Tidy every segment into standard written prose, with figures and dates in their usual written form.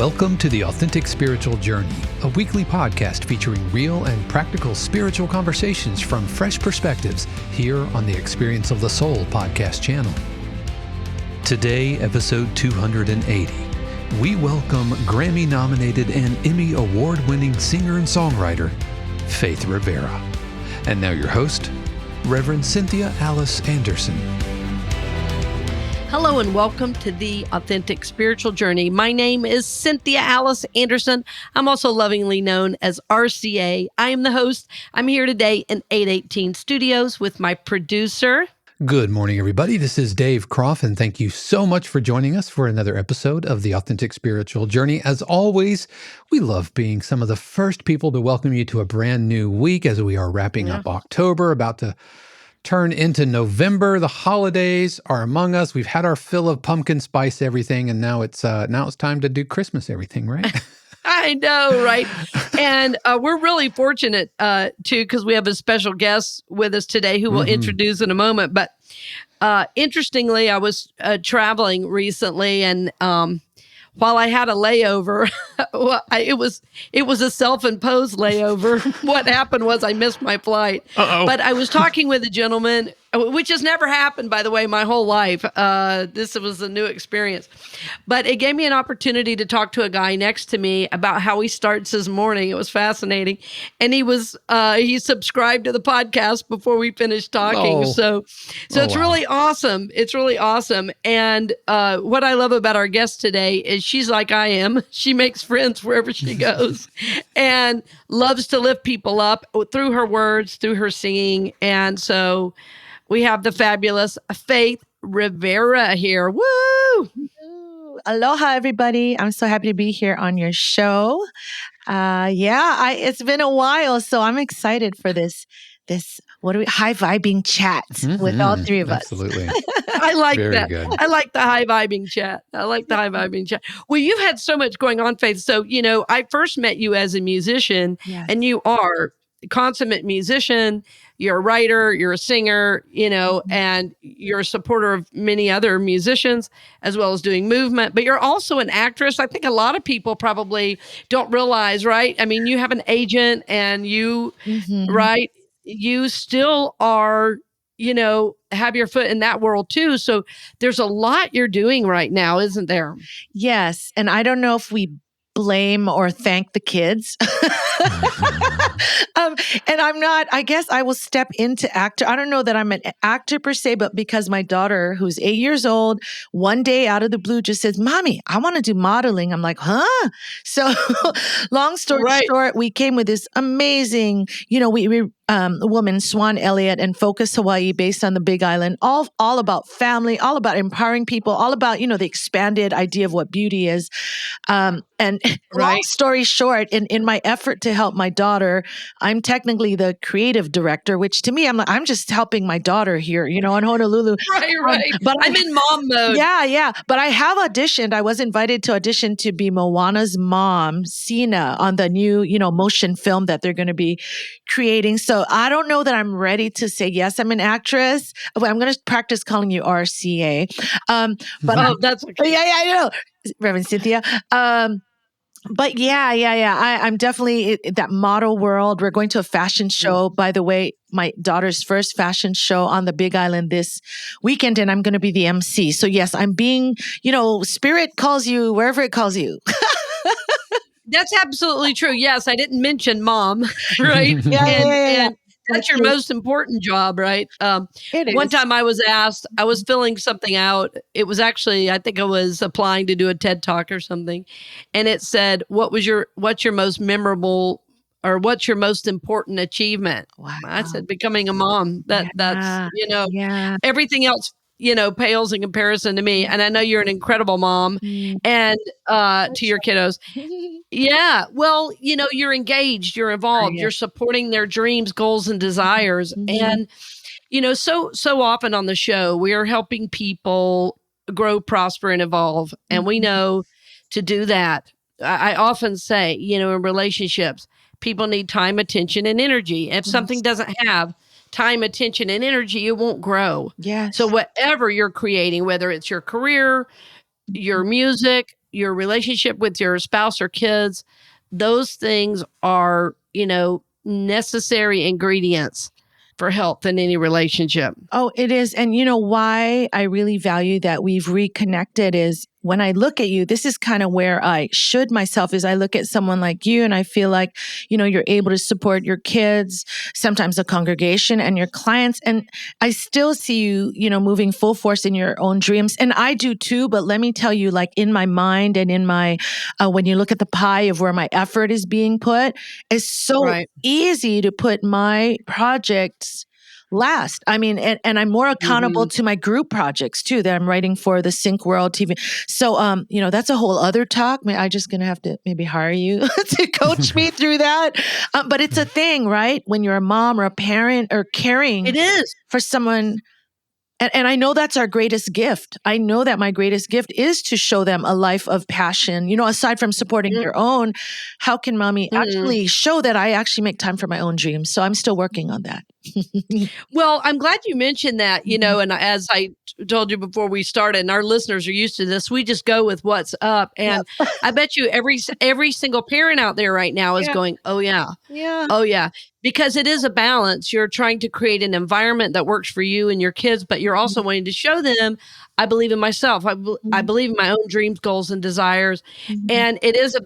Welcome to The Authentic Spiritual Journey, a weekly podcast featuring real and practical spiritual conversations from fresh perspectives here on the Experience of the Soul podcast channel. Today, episode 280, we welcome Grammy-nominated and Emmy award-winning singer and songwriter, Faith Rivera. And now your host, Reverend Cynthia Alice Anderson. Hello and welcome to the Authentic Spiritual Journey. My name is Cynthia Alice Anderson. I'm also lovingly known as RCA. I am the host. I'm here today in 818 Studios with my producer. Good morning, everybody. This is Dave Croft, and thank you so much for joining us for another episode of the Authentic Spiritual Journey. As always, we love being some of the first people to welcome you to a brand new week as we are wrapping up October, about to turn into November. The holidays are among us. We've had our fill of pumpkin spice everything, and now it's time to do Christmas everything, right? I know, right? And we're really fortunate, too, because we have a special guest with us today who we'll introduce in a moment. But interestingly, I was traveling recently, and while I had a layover, it was a self-imposed layover. What happened was I missed my flight. But I was talking with a gentleman, which has never happened, by the way, my whole life. This was a new experience. But it gave me an opportunity to talk to a guy next to me about how he starts his morning. It was fascinating. And he subscribed to the podcast before we finished talking. So it's really awesome. It's really awesome. And what I love about our guest today is she's like I am. She makes friends wherever she goes and loves to lift people up through her words, through her singing. And so we have the fabulous Faith Rivera here. Woo! Aloha, everybody. I'm so happy to be here on your show. It's been a while, so I'm excited for this high-vibing chat with all three of us. Absolutely. I like Very that. good. I like the high-vibing chat. Well, you've had so much going on, Faith. So, I first met you as a musician, and you are a consummate musician. You're a writer, you're a singer, and you're a supporter of many other musicians, as well as doing movement. But you're also an actress. I think a lot of people probably don't realize, right? I mean, you have an agent and you, right? You still are, have your foot in that world too. So there's a lot you're doing right now, isn't there? Yes. And I don't know if we blame or thank the kids. And I guess I will step into actor. I don't know that I'm an actor per se, but because my daughter, who's 8 years old, one day out of the blue just says, "Mommy, I want to do modeling." I'm like, huh? So long story short, we came with this amazing, woman, Swan Elliott, and Focus Hawaii, based on the Big Island, all about family, all about empowering people, all about, the expanded idea of what beauty is. Long story short, in my effort to help my daughter, I'm technically the creative director, which to me, I'm just helping my daughter here, in Honolulu. Right. But I'm in mom mode. Yeah. But I have auditioned. I was invited to audition to be Moana's mom, Sina, on the new, motion film that they're going to be creating. So I don't know that I'm ready to say, yes, I'm an actress. I'm going to practice calling you RCA. That's okay. Yeah, I know. Reverend Cynthia. But I'm definitely in that model world. We're going to a fashion show, by the way, my daughter's first fashion show on the Big Island this weekend, and I'm going to be the MC. So yes, I'm being, spirit calls you wherever it calls you. That's absolutely true. Yes, I didn't mention mom, right? And that's your most important job, right? It is. One time I was asked, I was filling something out. It was actually, I think I was applying to do a TED Talk or something. And it said, what's your most memorable or what's your most important achievement? Wow. I said, becoming a mom. That's everything else, pales in comparison to me. And I know you're an incredible mom and to your kiddos. Yeah. Well, you're engaged, you're involved, you're supporting their dreams, goals, and desires. And, so often on the show, we are helping people grow, prosper, and evolve. And we know to do that. I often say, in relationships, people need time, attention, and energy. If something doesn't have time, attention, and energy, it won't grow. Yes. So whatever you're creating, whether it's your career, your music, your relationship with your spouse or kids, those things are, necessary ingredients for health in any relationship. Oh, it is. And you know why I really value that we've reconnected is when I look at you, this is kind of where I should myself is I look at someone like you and I feel like, you're able to support your kids, sometimes the congregation and your clients. And I still see you, moving full force in your own dreams. And I do too. But let me tell you, like in my mind and in my, when you look at the pie of where my effort is being put, it's so easy to put my projects last. I mean, and I'm more accountable to my group projects too that I'm writing for the Sync World TV. So, that's a whole other talk. I'm just going to have to maybe hire you to coach me through that. But it's a thing, right? When you're a mom or a parent or caring It is for someone. And I know that's our greatest gift. I know that my greatest gift is to show them a life of passion. Aside from supporting your own, how can mommy actually show that I actually make time for my own dreams? So I'm still working on that. Well, I'm glad you mentioned that, and as I told you before we started, and our listeners are used to this, we just go with what's up. And I bet you every single parent out there right now is going, oh yeah. Oh yeah. Because it is a balance. You're trying to create an environment that works for you and your kids, but you're also wanting to show them, I believe in myself. I believe in my own dreams, goals, and desires. And it is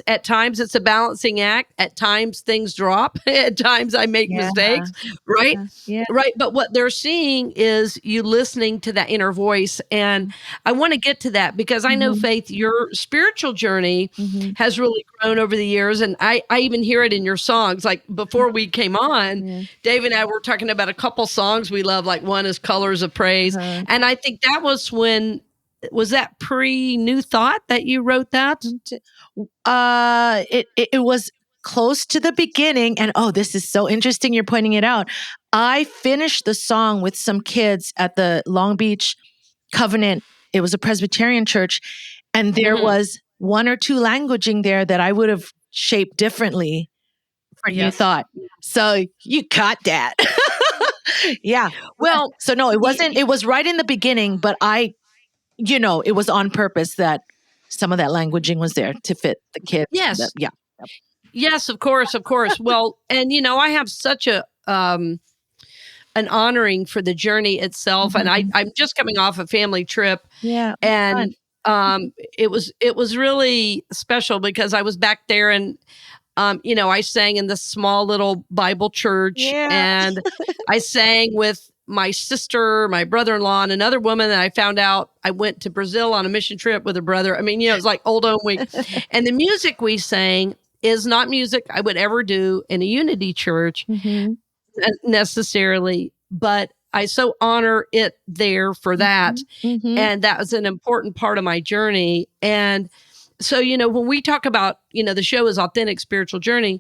at times it's a balancing act. At times things drop. At times I make mistakes, right? Yeah. Right. But what they're seeing is you listening to that inner voice. And I want to get to that because I know, Faith, your spiritual journey has really grown over the years. And I even hear it in your songs. Like before we came on, Dave and I were talking about a couple songs we love. Like one is Colors of Praise. And I think that was was that pre-New Thought that you wrote that? It was close to the beginning. And this is so interesting. You're pointing it out. I finished the song with some kids at the Long Beach Covenant. It was a Presbyterian church. And there was one or two languaging there that I would have shaped differently for New Thought. So you caught that. Yeah. Well, so no, it wasn't, it was right in the beginning, but it was on purpose that some of that languaging was there to fit the kids. Yes. Yeah. Yes, of course. Well, and I have such an honoring for the journey itself. And I'm just coming off a family trip. Yeah. And it was really special because I was back there and I sang in this small little Bible church and I sang with my sister, my brother-in-law, and another woman that I found out I went to Brazil on a mission trip with her brother. I mean, it was like old home week. And the music we sang is not music I would ever do in a unity church necessarily, but I so honor it there for that. And that was an important part of my journey. And so, when we talk about, the show is Authentic Spiritual Journey,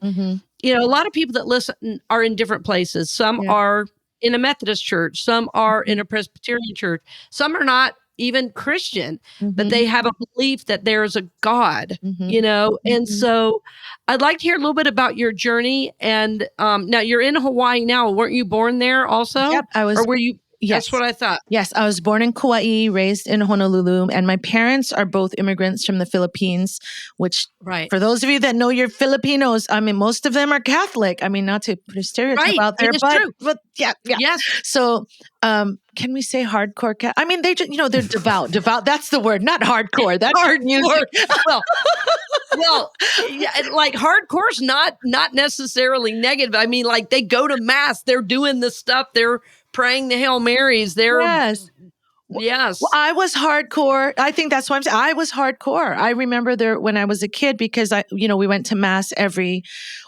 a lot of people that listen are in different places. Some are in a Methodist church. Some are in a Presbyterian church. Some are not even Christian, but they have a belief that there's a God, And so I'd like to hear a little bit about your journey. And now you're in Hawaii now. Weren't you born there also? Yep, I was. Or were you? Yes. That's what I thought. Yes, I was born in Kauai, raised in Honolulu, and my parents are both immigrants from the Philippines, which for those of you that know your Filipinos, I mean, most of them are Catholic. I mean, not to put a stereotype out there, but yeah. Yes. So, can we say hardcore? I mean, they just, they're devout. Devout, that's the word, not hardcore. That's hard music. Well, like hardcore's not necessarily negative. I mean, like they go to mass, they're doing the stuff, they're praying the Hail Marys. Yes. Well, I was hardcore. I think that's why I'm saying I was hardcore. I remember there when I was a kid because we went to mass every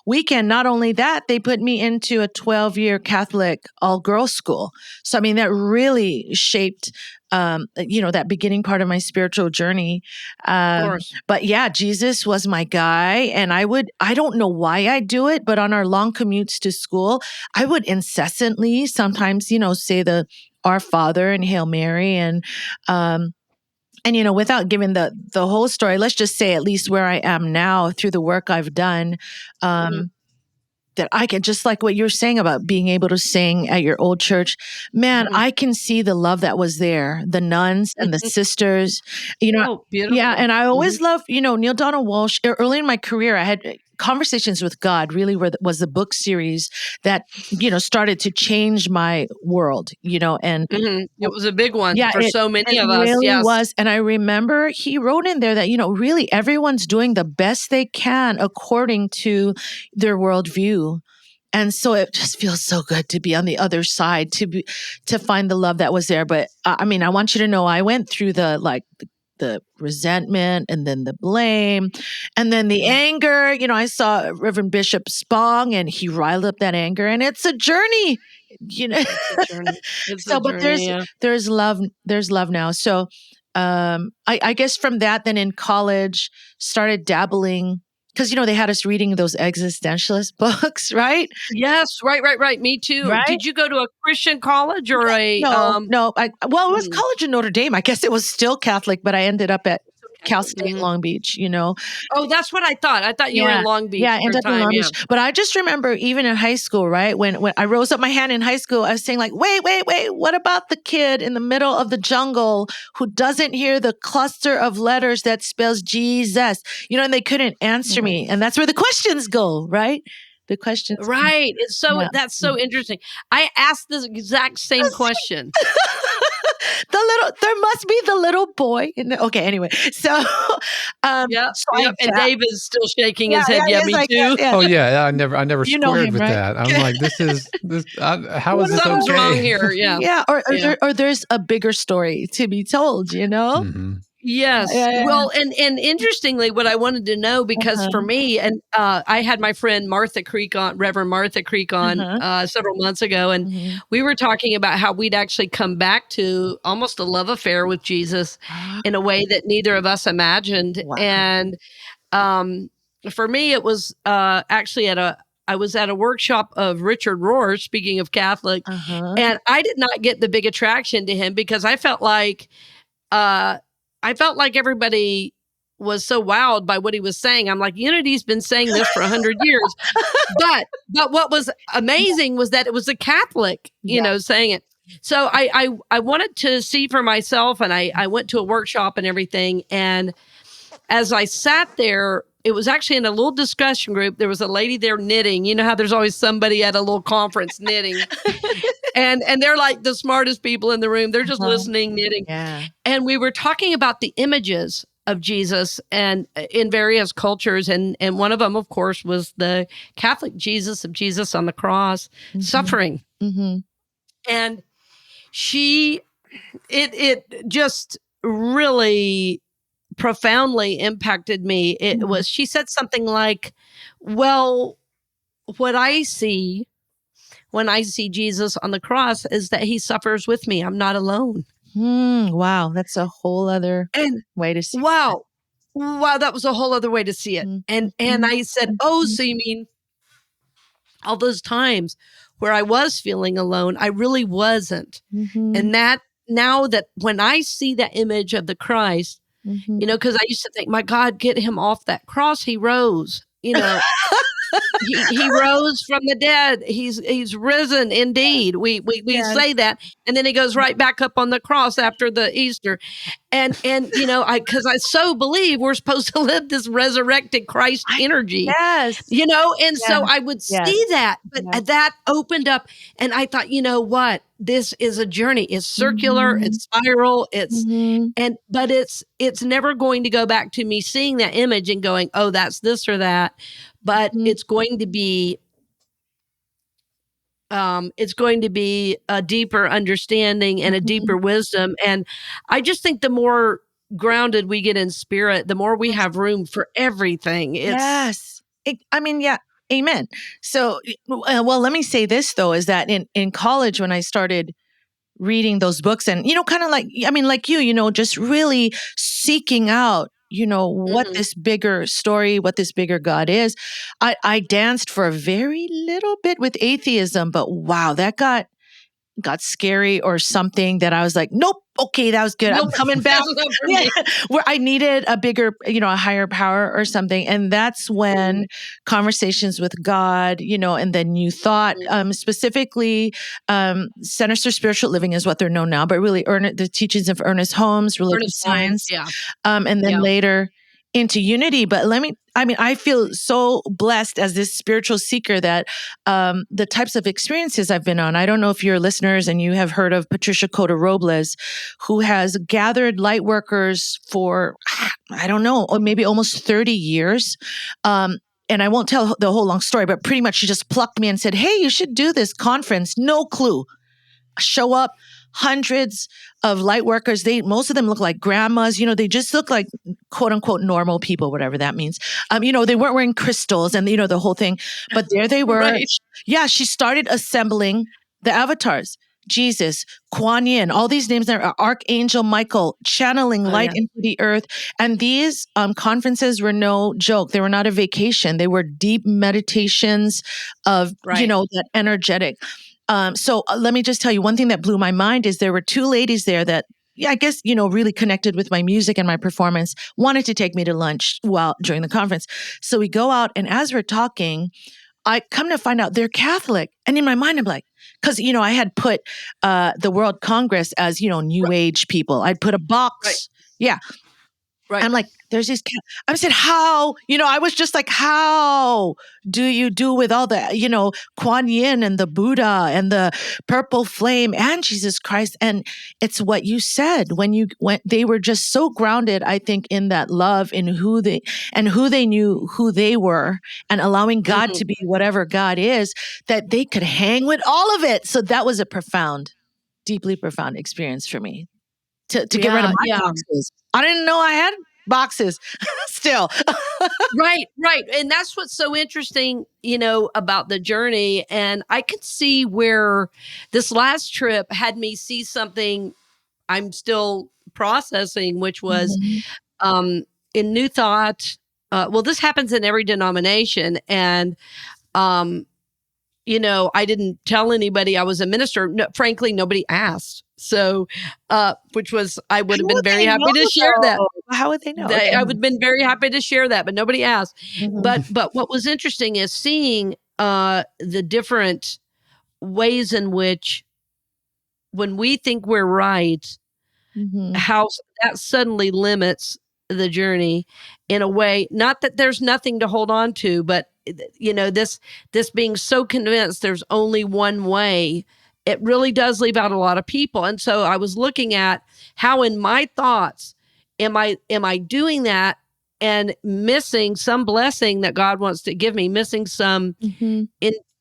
weekend. Not only that, they put me into a 12-year Catholic all-girls school. So, I mean, that really shaped, that beginning part of my spiritual journey. Of course. But yeah, Jesus was my guy. And I don't know why I do it, but on our long commutes to school, I would incessantly sometimes, say the Our Father and Hail Mary and without giving the whole story, let's just say at least where I am now through the work I've done, that I can, just like what you're saying about being able to sing at your old church, man, Mhm. I can see the love that was there, the nuns and the sisters, Oh, yeah. beautiful. And I Mhm. always love, Neil Donald Walsh. Early in my career, I had Conversations with God really was the book series that, started to change my world, and Mhm. It was a big one yeah, for it so it many of us. really Yes. was. And I remember he wrote in there that, really everyone's doing the best they can according to their worldview. And so it just feels so good to be on the other side, to find the love that was there. But I mean, I want you to know, I went through the resentment, and then the blame, and then the anger. I saw Reverend Bishop Spong, and he riled up that anger, and it's a journey, you know. It's a journey. It's a So, but journey, yeah. there's love now. So, I guess from that, then in college, started dabbling, because they had us reading those existentialist books, right? Yes, right. Me too. Right? Did you go to a Christian college or a, No, no. Well, it was mm, college in Notre Dame. I guess it was still Catholic, but I ended up at Cal Catholic? State Mhm. Long Beach. Oh, that's what I thought. I thought you were Yeah. in Long Yeah, Beach I for ended a up in time, Long yeah. Beach. But I just remember, even in high school, right? When I rose up my hand in high school, I was saying like, wait, what about the kid in the middle of the jungle who doesn't hear the cluster of letters that spells Jesus? And they couldn't answer me. And that's where the questions go, right? The questions. Right. Yeah. That's so interesting. I asked this exact same question. There must be the little boy okay, anyway. So, Yep, so I, yep, and Dave is still shaking yeah, his yeah, head, "Yeah, yes, me I guess, too." yeah. Oh yeah, I never You know squared him, with right? that. I'm like, how is this Something's wrong okay? here, yeah, Yeah, yeah. or there's a bigger story to be told, you know? Hmm. Yes. Yeah, yeah, Well, and interestingly, what I wanted to know, because for uh-huh, me, and I had my friend Martha Creek on, Reverend Martha Creek on uh-huh, several months ago, and mhm. we were talking about how we'd actually come back to almost a love affair with Jesus Ah, in a way that neither of us imagined. wow. And um, for me, it was actually I was at a workshop of Richard Rohr, speaking of Catholic, Uh-huh. and I did not get the big attraction to him because uh, I felt like everybody was so wowed by what he was saying. I'm like, Unity's been saying this for 100 years. But what was amazing was that it was a Catholic, Yeah. saying it. So I wanted to see for myself, and I went to a workshop and everything. And as I sat there, it was actually in a little discussion group. There was a lady there knitting. You know how there's always somebody at a little conference knitting. And they're like the smartest people in the room. They're just Uh-huh. listening, knitting. Yeah. And we were talking about the images of Jesus and in various cultures. And one of them, of course, was the Catholic Jesus of Jesus on the cross, Mhm, suffering. mhm, And it just really profoundly impacted me. mhm. She said something like, well, what I see when I see Jesus on the cross is that he suffers with me. I'm not alone. Wow, that's a whole other And way to see that. wow. Wow, that was a whole other way to see it. Mhm, And mhm, I said, "Oh, mhm, so you mean all those times where I was feeling alone, I really wasn't." mhm, And that now that when I see that image of the Christ, mhm. because I used to think, "My God, get him off that cross. He rose." He rose from the dead. He's risen indeed. We Yes. say that, and then he goes right back up on the cross after the Easter. And I because I so believe we're supposed to live this resurrected Christ I energy, Yes. and Yes. so I would Yes. see that, but Yes. that opened up, and I thought, you know what? This is a journey. It's circular, Mhm, it's spiral, mhm, but it's never going to go back to me seeing that image and going, "Oh, that's this or that." But mhm, it's going to be a deeper understanding and a mhm. deeper wisdom. And I just think the more grounded we get in spirit, the more we Yes. have room for everything. Yes. I mean, yeah. Amen. So, well, let me say this though, is that in college, when I started reading those books and, kind of like, I mean, like just really seeking out, what Mhm. this bigger story, what this bigger God is. I danced for a very little bit with atheism, but wow, got scary or something that I was like, nope, okay, that was good. I'm coming back. That's not for Yeah. me. Where I needed a bigger, a higher power or something. And that's when conversations with God, and then New Thought, specifically, Centers for Spiritual Living is what they're known now, but really the teachings of Ernest Holmes, religious Ernest Holmes, science, yeah. and then later into unity. But I feel so blessed as this spiritual seeker that the types of experiences I've been on. I don't know if you're listeners and you have heard of Patricia Cota Robles, who has gathered light workers for, I don't know, or maybe almost 30 years. And I won't tell the whole long story, but pretty much she just plucked me and said, hey, you should do this conference. No clue. Show up, hundreds of light workers. Most of them look like grandmas. They just look like quote unquote normal people, whatever that means. They weren't wearing crystals and, the whole thing, but there they were. Right. Yeah. She started assembling the avatars. Jesus, Kuan Yin, all these names are Archangel Michael, channeling light into the earth. And these conferences were no joke. They were not a vacation. They were deep meditations of, that energetic. So let me just tell you one thing that blew my mind is there were two ladies there that, I guess, really connected with my music and my performance, wanted to take me to lunch during the conference. So we go out, and as we're talking, I come to find out they're Catholic. And in my mind, I'm like, because, I had put the World Congress as, New Age people. I'd put a box. Right. Yeah. Right. I'm like, there's these. I said, how? I was just like, how do you do with all the, Kuan Yin and the Buddha and the purple flame and Jesus Christ? And it's what you said when they were just so grounded, I think, in that love, in who they knew who they were, and allowing God to be whatever God is, that they could hang with all of it. So that was a deeply profound experience for me to get rid of my boxes. I didn't know I had boxes still. Right. And that's what's so interesting, about the journey. And I could see where this last trip had me see something I'm still processing, which was in New Thought. This happens in every denomination. And, I didn't tell anybody I was a minister. No, frankly, nobody asked. So, which was, I would have been very happy to share that. How would they know? I would have been very happy to share that, but nobody asked. But what was interesting is seeing the different ways in which, when we think we're right, how that suddenly limits the journey in a way. Not that there's nothing to hold on to, but this being so convinced there's only one way, it really does leave out a lot of people. And so I was looking at how in my thoughts am I doing that and missing some blessing that God wants to give me, missing some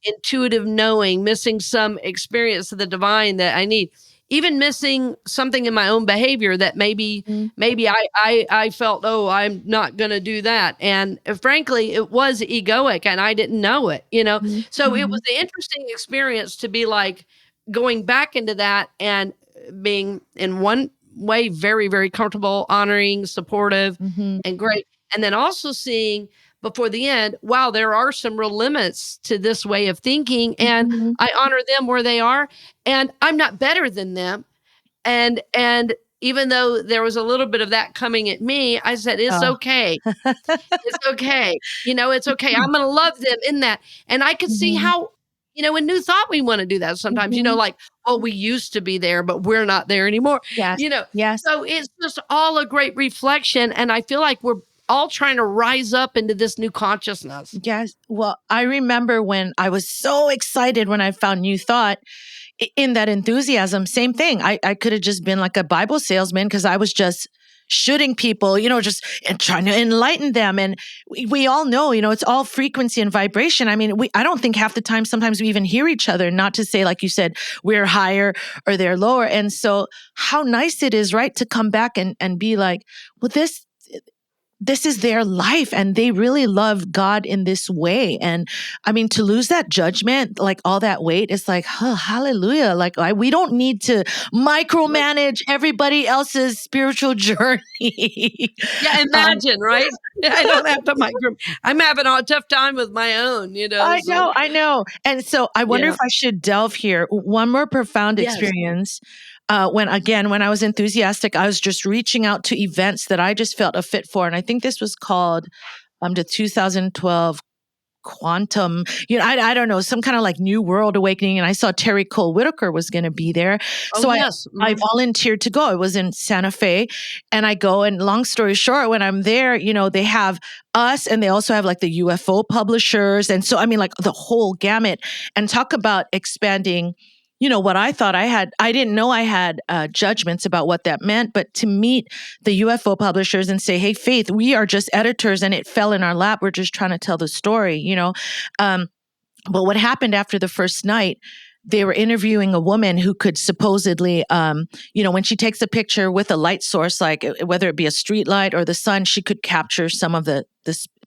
intuitive knowing, missing some experience of the divine that I need, even missing something in my own behavior that maybe I felt, oh, I'm not going to do that. And frankly, it was egoic and I didn't know it, So it was an interesting experience to be like going back into that and being in one way very, very comfortable, honoring, supportive, and great. And then also seeing before the end, wow, there are some real limits to this way of thinking, and I honor them where they are, and I'm not better than them. And even though there was a little bit of that coming at me, I said, it's okay. It's okay. It's okay. I'm going to love them in that. And I could see how, in New Thought, we want to do that sometimes, like, oh, we used to be there, but we're not there anymore. Yes. Yes. So it's just all a great reflection. And I feel like we're all trying to rise up into this new consciousness. Yes. Well, I remember when I was so excited when I found New Thought, in that enthusiasm, same thing. I could have just been like a Bible salesman because I was just shooting people, just and trying to enlighten them. And we all know, it's all frequency and vibration. I mean, I don't think half the time, sometimes we even hear each other, not to say, like you said, we're higher or they're lower. And so how nice it is, right, to come back and be like, well, this is their life and they really love God in this way. And I mean, to lose that judgment, like all that weight, it's like, oh, hallelujah. Like we don't need to micromanage everybody else's spiritual journey. Yeah, imagine, right? I don't have to micro. I'm having a tough time with my own, I know. And so I wonder if I should delve here. One more profound experience. When I was enthusiastic, I was just reaching out to events that I just felt a fit for. And I think this was called the 2012 Quantum, I don't know, some kind of like New World Awakening. And I saw Terry Cole Whitaker was going to be there. So I volunteered to go. I was in Santa Fe and I go, and long story short, when I'm there, they have us and they also have like the UFO publishers. And so, I mean, like the whole gamut, and talk about expanding what I thought I didn't know I had judgments about what that meant, but to meet the UFO publishers and say, hey, Faith, we are just editors and it fell in our lap. We're just trying to tell the story, But what happened after the first night, they were interviewing a woman who could supposedly, when she takes a picture with a light source, like whether it be a street light or the sun, she could capture some of the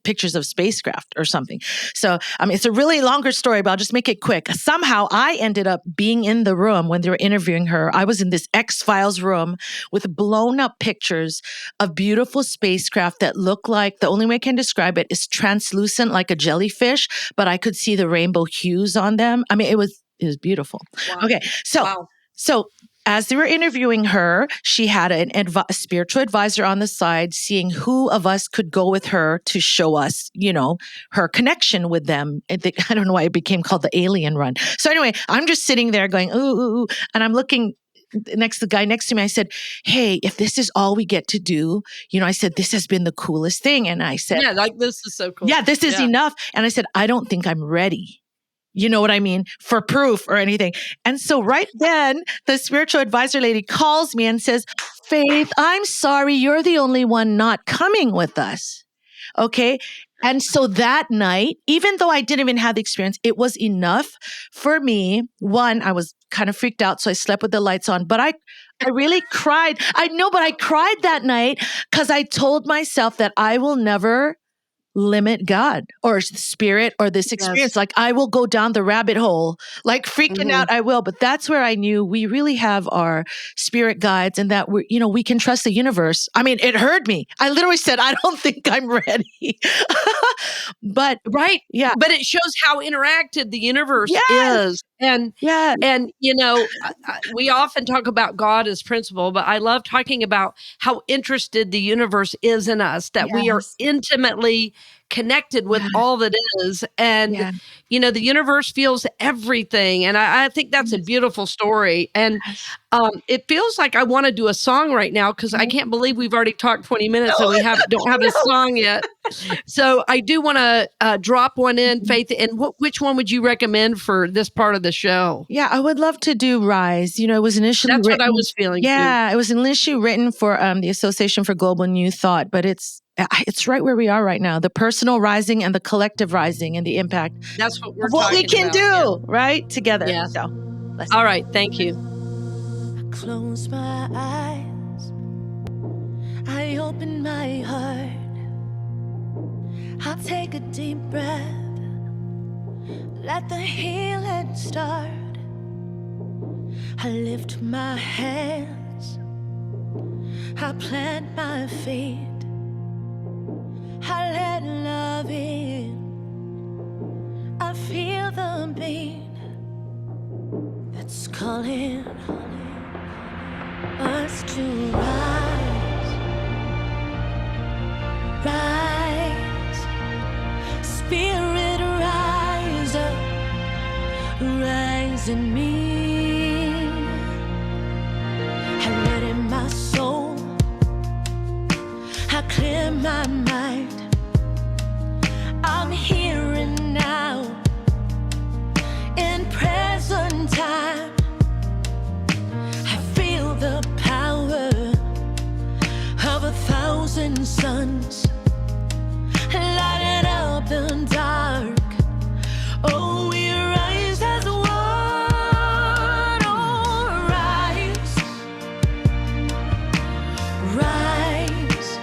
pictures of spacecraft or something. So, I mean, it's a really longer story, but I'll just make it quick. Somehow I ended up being in the room when they were interviewing her. I was in this X-Files room with blown up pictures of beautiful spacecraft that look like, the only way I can describe it is translucent like a jellyfish, but I could see the rainbow hues on them. I mean, it was beautiful. Wow. Okay. So as they were interviewing her, she had a spiritual advisor on the side, seeing who of us could go with her to show us, her connection with them. I don't know why it became called the alien run. So anyway, I'm just sitting there going, ooh, and I'm looking the guy next to me. I said, hey, if this is all we get to do, I said, this has been the coolest thing. And I said, yeah, like this is so cool. Yeah, this is enough. And I said, I don't think I'm ready. You know what I mean? For proof or anything. And so right then, the spiritual advisor lady calls me and says, Faith, I'm sorry, you're the only one not coming with us. Okay. And so that night, even though I didn't even have the experience, it was enough for me. One, I was kind of freaked out, so I slept with the lights on, but I really cried. I know, but I cried that night because I told myself that I will never limit God or spirit or this experience. Yes. Like I will go down the rabbit hole, like freaking out. I will. But that's where I knew we really have our spirit guides and that we can trust the universe. I mean, it heard me. I literally said, I don't think I'm ready. But right. Yeah. But it shows how interacted the universe is. And we often talk about God as principle, but I love talking about how interested the universe is in us, that we are intimately connected with all that is. And, the universe feels everything. And I think that's a beautiful story. And it feels like I want to do a song right now because I can't believe we've already talked 20 minutes and we don't have a song yet. So I do want to drop one in, Faith. And which one would you recommend for this part of the show? Yeah, I would love to do Rise. It was initially That's written, what I was feeling. Yeah, too. It was initially written for the Association for Global New Thought, but it's right where we are right now. The personal rising and the collective rising and the impact. That's what we're what we can about, do, right? Together. Yeah. So, all right. Thank you. I close my eyes. I open my heart. I'll take a deep breath. Let the healing start. I lift my hands. I plant my feet. I let love in. I feel the beat that's calling us to rise, rise, spirit rise up, rise in me. I let in my soul, I clear my mind. I'm here and now, in present time. I feel the power of 1,000 suns lighting up the dark. Oh, we rise as one. Oh, rise, rise.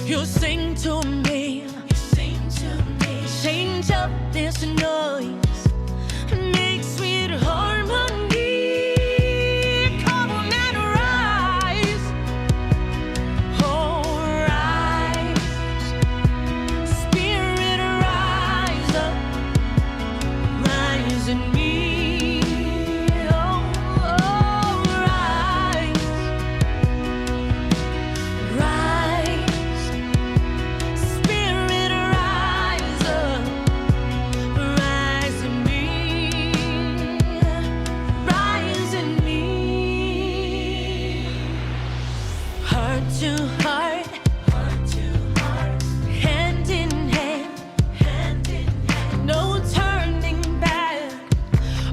You sing to me. Change up this noise. Make sweet harmony. Come on and rise. Oh, rise. Spirit, rise up. Rise in me. Oh, rise. Rise. Spirit, rise up. Rise in me. Rise in me. Heart to heart. Hand in hand. No turning back.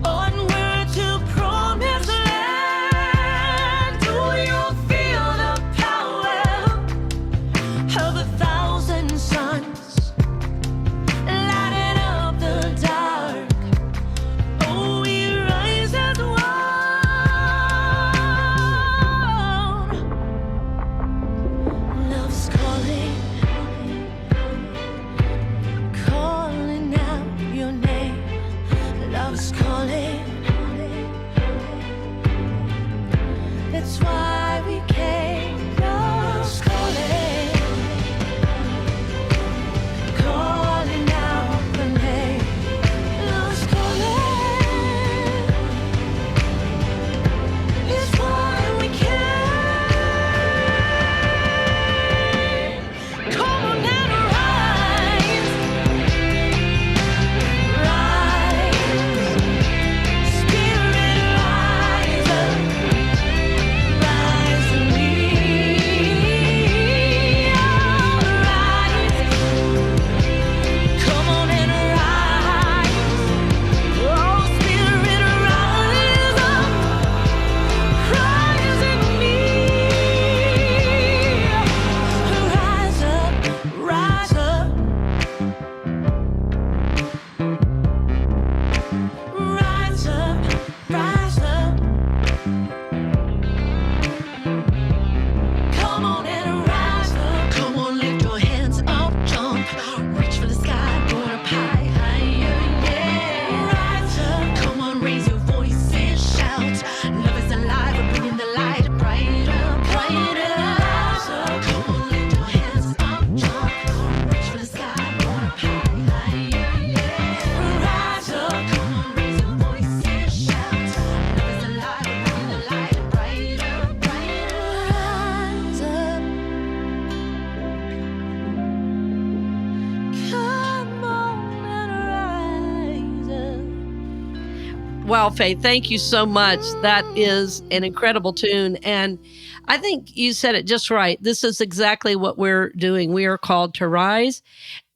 Onward to promised land. Do you feel the power of 1,000 suns lighting up the dark? Oh, we rise as one. Love's calling, calling out your name. Love's calling. That's why we came. Love's calling, calling out the name. Love's calling. It's why we came. Come on and rise. Rise. Spirit, rise up. Rise in me. Rise. Come on and rise. Oh, Spirit, rise up. Rise in me. Rise up. Rise up. Rise up. Rise up. Come on and rise up. Come on, lift your hands up, jump. Reach for the sky, go up high, higher, yeah. Rise up. Come on, raise your voice and shout. Love is alive, we're bringing the light brighter, brighter. Rise up. Come on, lift your hands up, jump. Reach for the sky, go up high, higher, yeah. Rise up. Come on, raise your voice and shout. Love is alive, we're bringing the light brighter, brighter. Rise up. Come on and rise up. Wow, Faith, thank you so much. That is an incredible tune. And I think you said it just right. This is exactly what we're doing. We are called to rise.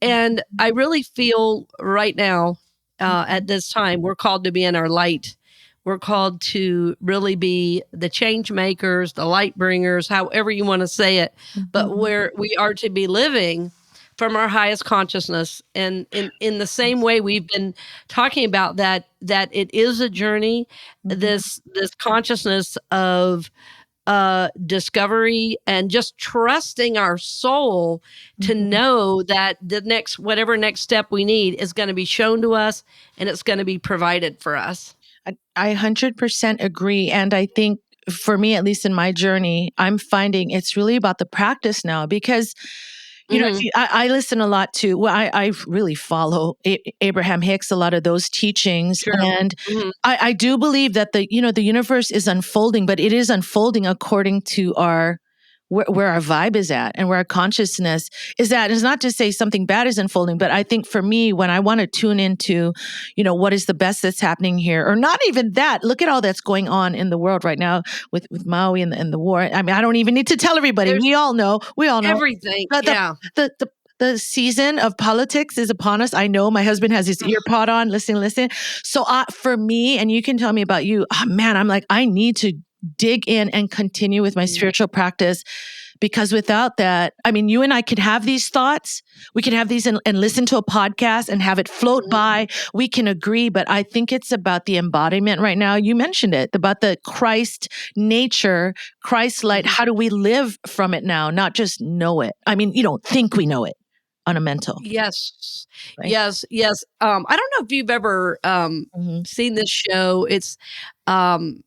And I really feel right now, at this time, we're called to be in our light. We're called to really be the change makers, the light bringers, however you want to say it. But where we are to be living from our highest consciousness. And in the same way we've been talking about that it is a journey, this consciousness of discovery and just trusting our soul to know that whatever next step we need is going to be shown to us and it's going to be provided for us. I 100% agree. And I think for me, at least in my journey, I'm finding it's really about the practice now because, you know, I listen a lot to, I really follow Abraham Hicks, a lot of those teachings. Sure. And I do believe that the universe is unfolding, but it is unfolding according to where our vibe is at and where our consciousness is at. It's not to say something bad is unfolding, but I think for me, when I want to tune into, what is the best that's happening here, or not even that, look at all that's going on in the world right now with Maui and the war. I mean, I don't even need to tell everybody. We all know everything. The season of politics is upon us. I know my husband has his ear pod on. Listen. So for me, and you can tell me about you, man, I'm like, I need to dig in and continue with my spiritual practice because without that, I mean, you and I could have these thoughts. We can have these and listen to a podcast and have it float by. We can agree, but I think it's about the embodiment right now. You mentioned it, about the Christ nature, Christ light. How do we live from it now? Not just know it. I mean, you don't think we know it on a mental, Yes. right? Yes. Yes. I don't know if you've ever Mhm. seen this show. Um,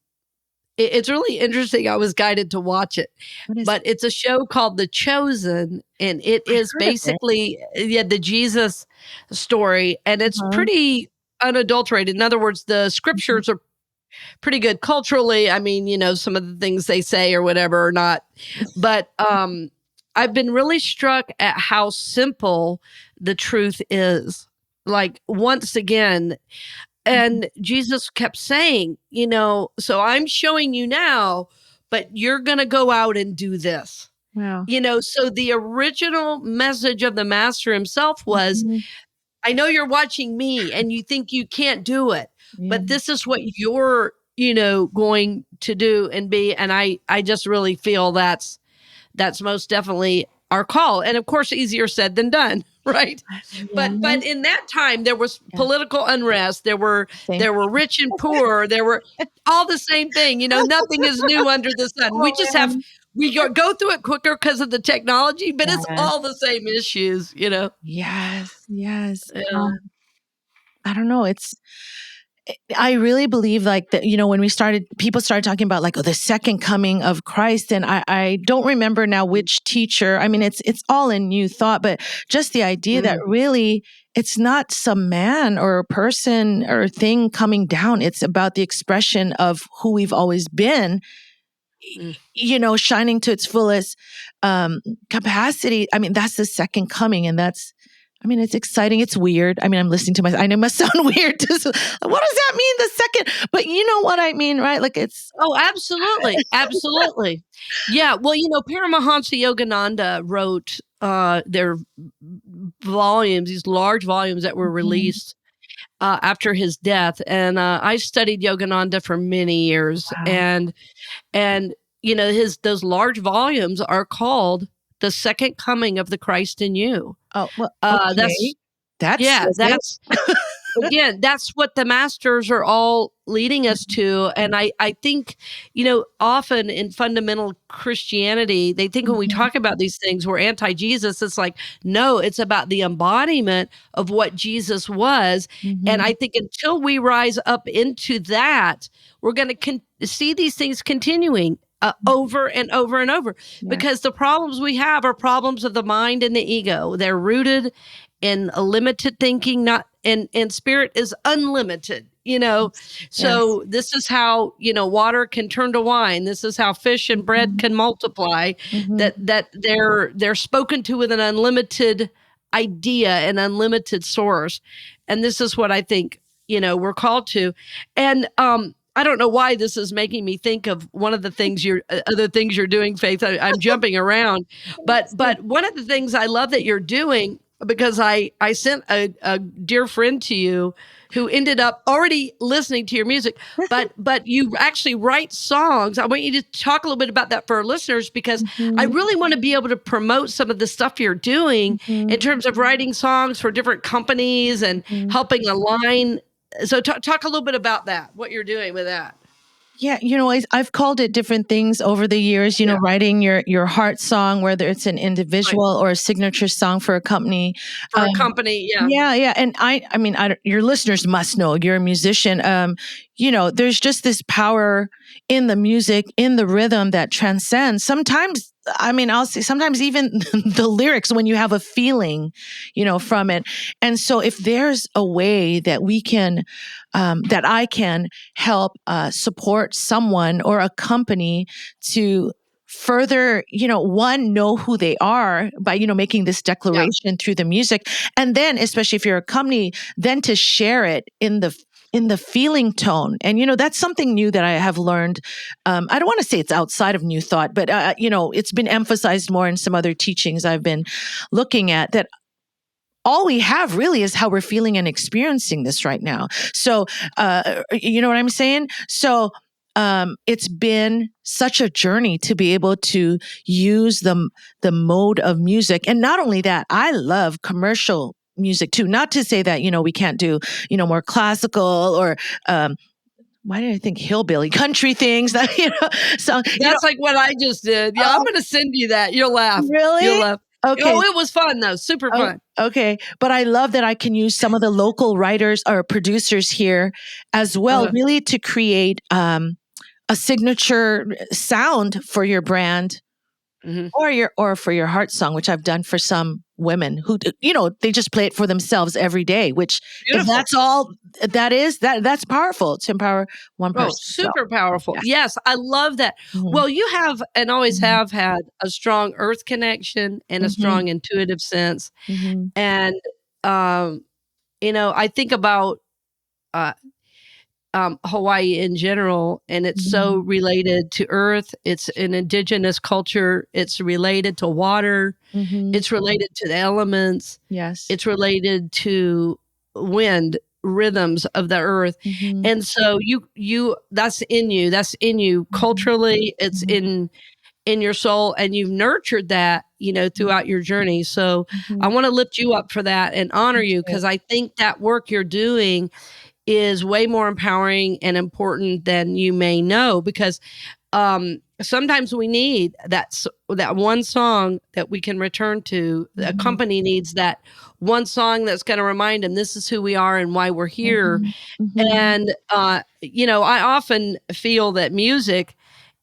it's really interesting. I was guided to watch it, What is but it's a show called The Chosen, and it I is heard of it. basically the Jesus story, and it's Uh-huh. pretty unadulterated. In other words, the Mhm. scriptures are pretty good culturally. I mean, some of the things they say or whatever are not, but I've been really struck at how simple the truth is. Like once again, and Jesus kept saying, so I'm showing you now, but you're going to go out and do this. Wow. So the original message of the master himself was, Mhm. I know you're watching me and you think you can't do it, Yeah. but this is what you're, going to do and be. And I just really feel that's most definitely our call. And of course, easier said than done, right? Yeah. But in that time there was Yeah. political unrest, there were Same. rich and poor, there were all the same thing, nothing is new under the sun. We Oh, just have man. we go through it quicker because of the technology, but it's Yes. all the same issues. Yes. Yes. Yeah. I don't know. I really believe like that, when people started talking about like, oh, the second coming of Christ. And I don't remember now which teacher, I mean, it's all in New Thought, but just the idea that really it's not some man or person or thing coming down. It's about the expression of who we've always been, Mm. shining to its fullest capacity. I mean, that's the second coming. And it's exciting. It's weird. I mean, I'm listening to myself. I know it must sound weird. What does that mean, the second? But you know what I mean, right? Like it's. Oh, absolutely. Absolutely. Yeah. Well, Paramahansa Yogananda wrote their volumes, these large volumes that were Mhm. released after his death. And I studied Yogananda for many years. Wow. And his those large volumes are called The Second Coming of the Christ in You. Oh, well, That's okay. That yeah, says it. that's again, that's what the masters are all leading us to. And I think, often in fundamental Christianity, they think when we Mhm. talk about these things, we're anti-Jesus. It's like, no, it's about the embodiment of what Jesus was. And Mhm. I think until we rise up into that, we're going to see these things continuing over and over and over, Yeah. because the problems we have are problems of the mind and the ego. They're rooted in a limited thinking, not and spirit is unlimited. Yes. So this is how water can turn to wine. This is how fish and bread Mhm. can multiply. Mhm. That they're spoken to with an unlimited idea, an unlimited source. And this is what I think we're called to. And I don't know why this is making me think of one of the things other things you're doing, Faith. I'm jumping around, but one of the things I love that you're doing, because I sent a dear friend to you who ended up already listening to your music, but you actually write songs. I want you to talk a little bit about that for our listeners, because I Mhm. really want to be able to promote some of the stuff you're doing in Mhm. terms of writing songs for different companies and Mhm. helping align. So talk a little bit about that, what you're doing with that. Yeah, I've called it different things over the years, Yeah. writing your heart song, whether it's an Right. individual or a signature song for a company. For a company, yeah. Yeah, yeah. And I mean, your listeners must know you're a musician. There's just this power in the music, in the rhythm that transcends. Sometimes, I mean, I'll say sometimes even the lyrics when you have a feeling, from it. And so if there's a way that we can, that I can help support someone or a company to further, one, know who they are by, making this Yeah. declaration through the music. And then, especially if you're a company, then to share it in the feeling tone. And, that's something new that I have learned. I don't want to say it's outside of New Thought, but, it's been emphasized more in some other teachings I've been looking at, that all we have really is how we're feeling and experiencing this right now. So, you know what I'm saying? So, it's been such a journey to be able to use the mode of music. And not only that, I love commercial music too. Not to say that, we can't do, more classical or, why did I think hillbilly country things that, so That's like what I just did. Yeah, I'm going to send you that. You'll laugh. Really? You'll laugh. Okay. Oh, it was fun though. Super fun. Okay. But I love that I can use some of the local writers or producers here as well, really to create a signature sound for your brand or for your heart song, which I've done for some women who, they just play it for themselves every day, which if that's all that's powerful to empower one person. Super powerful. Yeah. Yes. I love that. Well, you have and always have had a strong earth connection and a strong intuitive sense. And, I think about, Hawaii in general, and it's so related to earth. It's an indigenous culture. It's related to water. It's related to the elements. Yes. It's related to wind rhythms of the earth. And so that's in you culturally. It's in your soul, and you've nurtured that, throughout your journey. So I want to lift you up for that and honor you, because I think that work you're doing is way more empowering and important than you may know, because sometimes we need that one song that we can return to. A company needs that one song that's going to remind them this is who we are and why we're here. And, I often feel that music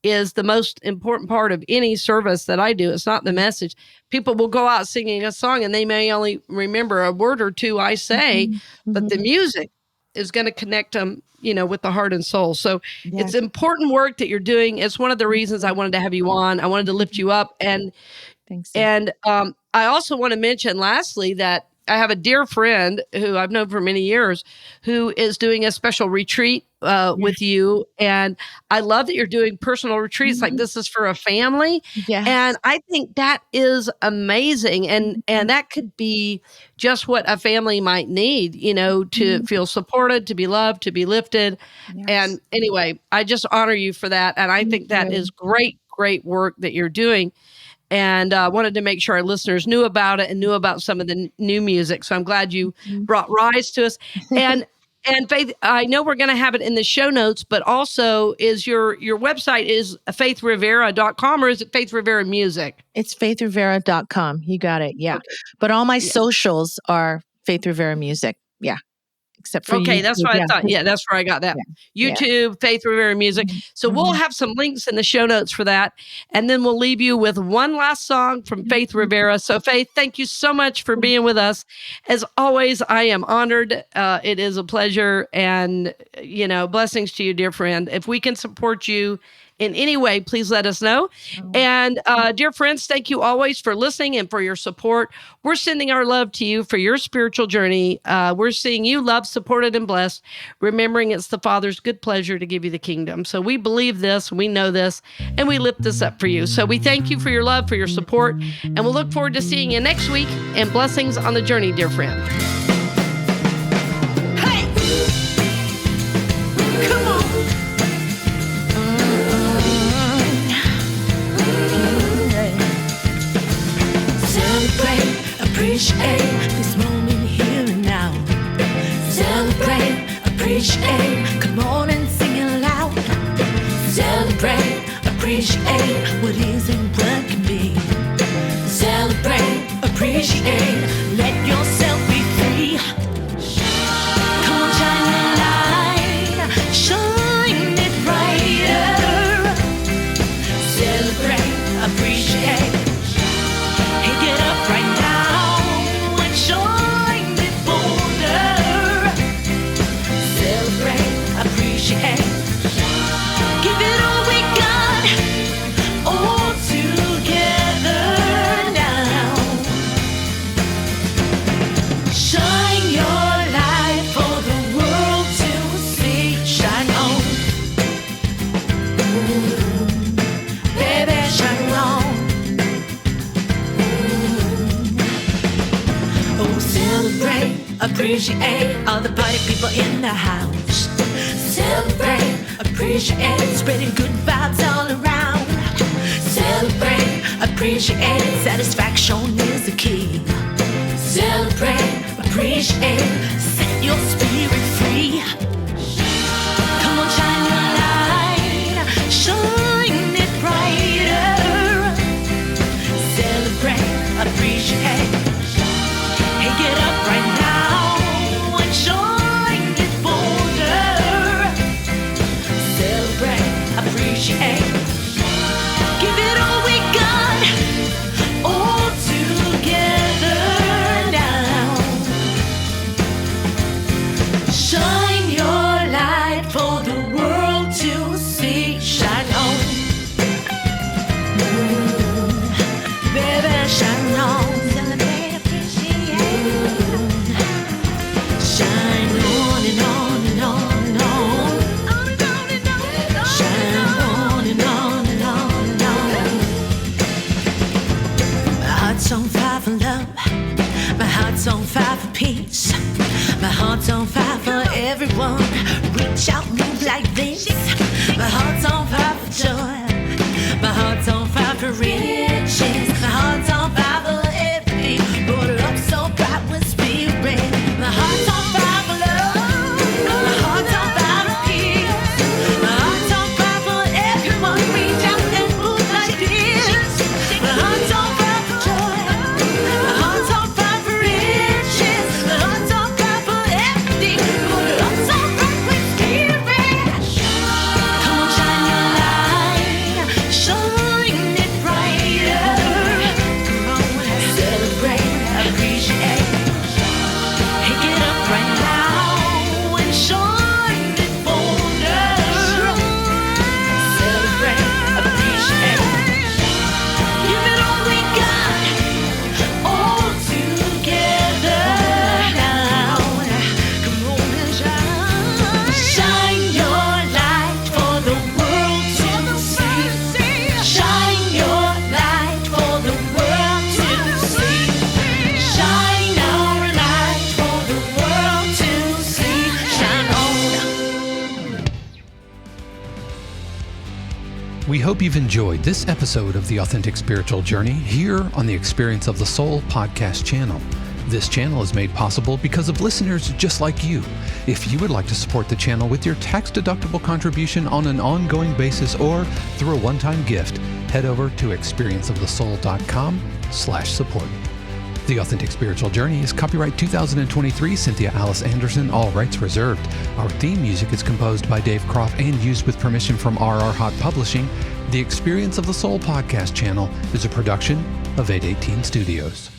is the most important part of any service that I do. It's not the message. People will go out singing a song and they may only remember a word or two I say, but the music is going to connect them, with the heart and soul. So it's important work that you're doing. It's one of the reasons I wanted to have you on. I wanted to lift you up. And thanks. And I also want to mention lastly that I have a dear friend who I've known for many years who is doing a special retreat with you. And I love that you're doing personal retreats like this is for a family. Yes. And I think that is amazing. And that could be just what a family might need, to feel supported, to be loved, to be lifted. Yes. And anyway, I just honor you for that. And I think that is great work that you're doing. And wanted to make sure our listeners knew about it and knew about some of the new music. So I'm glad you brought Rise to us. And Faith, I know we're going to have it in the show notes, but also is your website is faithrivera.com, or is it Faith Rivera Music? It's faithrivera.com. You got it. Yeah. Okay. But all my socials are Faith Rivera Music. Yeah. Except for okay, YouTube. that's what I thought. Yeah, that's where I got that. Yeah. YouTube, Faith Rivera Music. So we'll have some links in the show notes for that. And then we'll leave you with one last song from Faith Rivera. So Faith, thank you so much for being with us. As always, I am honored. It is a pleasure. And, blessings to you, dear friend. If we can support you in any way, please let us know. And dear friends, thank you always for listening and for your support. We're sending our love to you for your spiritual journey. We're seeing you loved, supported, and blessed, remembering it's the Father's good pleasure to give you the kingdom. So we believe this, we know this, and we lift this up for you. So we thank you for your love, for your support, and we'll look forward to seeing you next week. And blessings on the journey, dear friend. Hey! Come on! Celebrate, appreciate this moment here and now. Celebrate, appreciate, come on and sing it loud. Celebrate, appreciate what is and what can be. Celebrate, appreciate, let yourself be free. Come on, shine your light, shine it brighter. Celebrate, appreciate. Get up right now and shine it bolder. Celebrate, appreciate. Give it all we got, all together now. Shine your light for the world to see. Shine on, baby, shine on. Celebrate, appreciate all the party people in the house. Celebrate, appreciate, spreading good vibes all around. Celebrate, appreciate, satisfaction is the key. Celebrate, appreciate, set your spirit free. Come on, shine your light, shine it brighter. Celebrate, appreciate, hey, get up right now and shine it bolder. Celebrate, appreciate, give it all we got, all together now. Shine your light for the world to see. Shine on, baby, shine on. Celebrate, appreciate. Shine on and on and on and on. On and on and on and on. Shine on and on and on and on. My heart's on fire for love. My heart's on fire for peace. My heart's on fire for everyone. Reach out, move like this. My heart's on fire for joy. My heart's on fire for riches. My heart's on fire for everything. Brought it up so bright with spirit. My heart's on fire for love. My heart's on fire for peace. My heart's on fire for everyone. Reach out and move like this. My heart's on fire for joy. My heart's on fire for riches. My heart's on fire for everything. Brought it up so bright with spirit. Come on, shine your light, shine it brighter. Come on, celebrate, appreciate. Hey, get up right now and shine it bolder. Celebrate, appreciate. Give it all we got, all together now. Come on and shine. Shine your light for the world to see. Shine your light for the world to see. Shine our light for the world to see. Shine on. We hope you've enjoyed this episode of The Authentic Spiritual Journey here on the Experience of the Soul podcast channel. This channel is made possible because of listeners just like you. If you would like to support the channel with your tax-deductible contribution on an ongoing basis or through a one-time gift, head over to experienceofthesoul.com/support. The Authentic Spiritual Journey is copyright 2023, Cynthia Alice Anderson, all rights reserved. Our theme music is composed by Dave Croft and used with permission from RR Hot Publishing. The Experience of the Soul podcast channel is a production of 818 Studios.